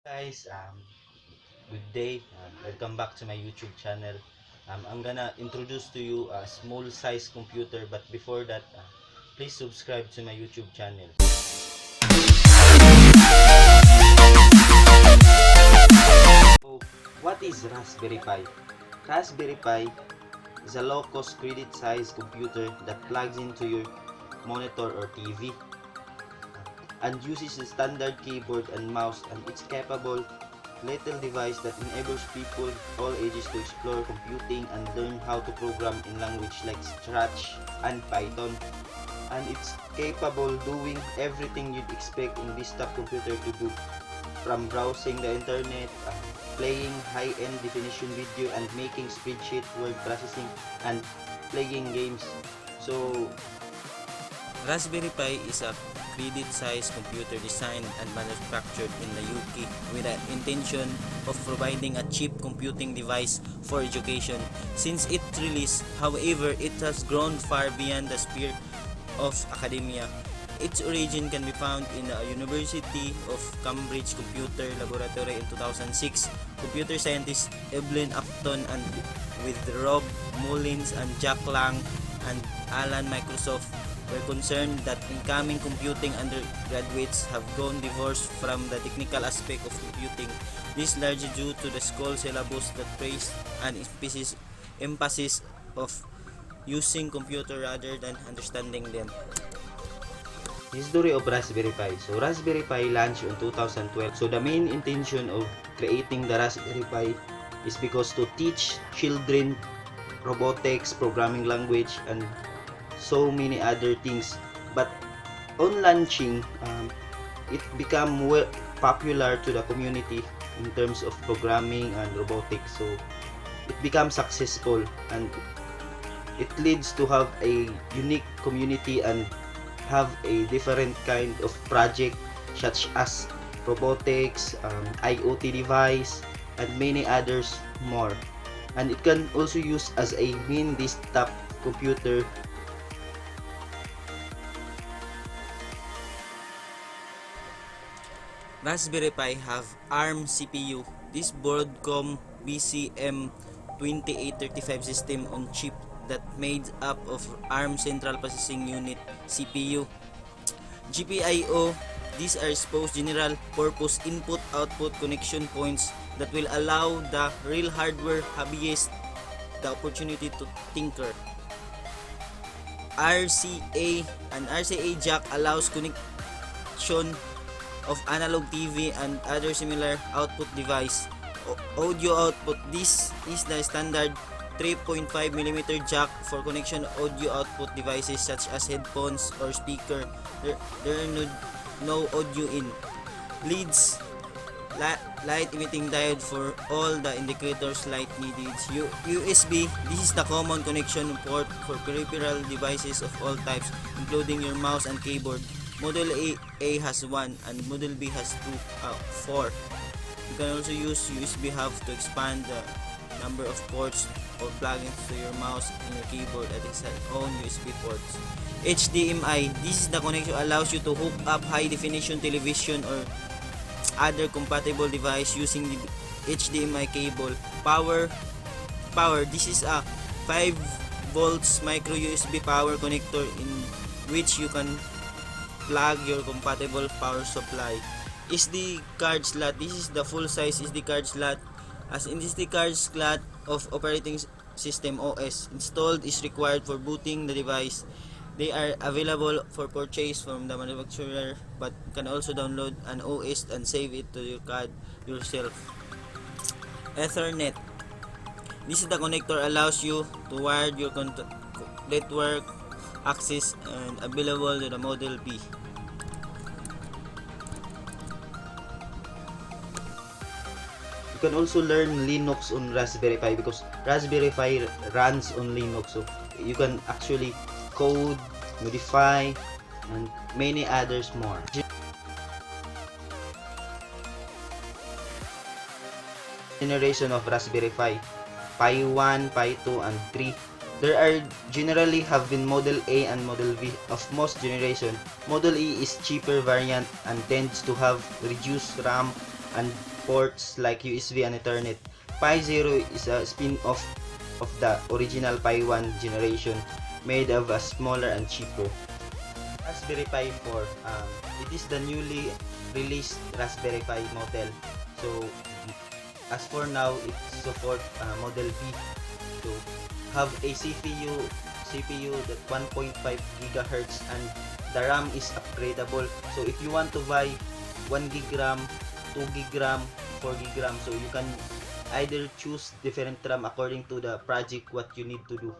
Guys, good day. Welcome back to my YouTube channel. I'm gonna introduce to you a small size computer, but before that, please subscribe to my YouTube channel. So, what is Raspberry Pi? Raspberry Pi is a low-cost credit-sized computer that plugs into your monitor or TV and uses a standard keyboard and mouse, and it's capable little device that enables people all ages to explore computing and learn how to program in language like Scratch and Python. And it's capable doing everything you'd expect in desktop computer to do, from browsing the internet, playing high-end definition video, and making spreadsheet, word processing, and playing games. So Raspberry Pi is a credit-sized computer designed and manufactured in the UK with the intention of providing a cheap computing device for education. Since its release, however, it has grown far beyond the sphere of academia. Its origin can be found in the University of Cambridge Computer Laboratory in 2006. Computer scientists Evelyn Upton and with Rob Mullins and Jack Lang and Alan Microsoft were concerned that incoming computing undergraduates have grown divorced from the technical aspect of computing. This largely due to the school syllabus that placed an emphasis of using computer rather than understanding them. history of Raspberry Pi. So Raspberry Pi launched in 2012. So the main intention of creating the Raspberry Pi is because to teach children robotics, programming language, and so many other things. But on launching, it became popular to the community in terms of programming and robotics. So it became successful, and it leads to have a unique community and have a different kind of project such as robotics, IoT device, and many others more. And it can also use as a main desktop computer. Raspberry Pi have ARM CPU. This Broadcom BCM 2835 system on chip that made up of ARM Central Processing Unit CPU. GPIO, these are supposed general purpose input-output connection points that will allow the real hardware hobbyist the opportunity to tinker. RCA, an RCA jack allows connection of analog TV and other similar output device. Audio output, this is the standard 3.5mm jack for connection audio output devices such as headphones or speaker. There are no audio in. Leads, light emitting diode for all the indicators light needed. USB, this is the common connection port for peripheral devices of all types including your mouse and keyboard. Model A has 1 and Model B has 4. You can also use USB hub to expand the number of ports or plugins to your mouse and your keyboard at its own USB ports. HDMI, this is the connection allows you to hook up high definition television or other compatible device using the HDMI cable. Power, this is a 5 volts micro USB power connector in which you can plug your compatible power supply. SD card slot, this is the full size SD card slot. As in SD card slot of operating system OS installed is required for booting the device. They are available for purchase from the manufacturer, but you can also download an OS and save it to your card yourself. Ethernet, this is the connector allows you to wire your network access and available to the Model B. You can also learn Linux on Raspberry Pi because Raspberry Pi runs on Linux. So you can actually code, modify, and many others more. Generation of Raspberry Pi, Pi 1, Pi 2, and 3. There are generally have been Model A and Model V of most generation. Model E is cheaper variant and tends to have reduced RAM and ports like USB and Ethernet. Pi 0 is a spin-off of the original Pi 1 generation, made of a smaller and cheaper. Raspberry Pi 4, it is the newly released Raspberry Pi model. So as for now, it support Model B. So have a CPU that 1.5 gigahertz, and the RAM is upgradable. So if you want to buy 1 gig RAM, 2 gig RAM, 4 gig RAM, so you can either choose different RAM according to the project what you need to do.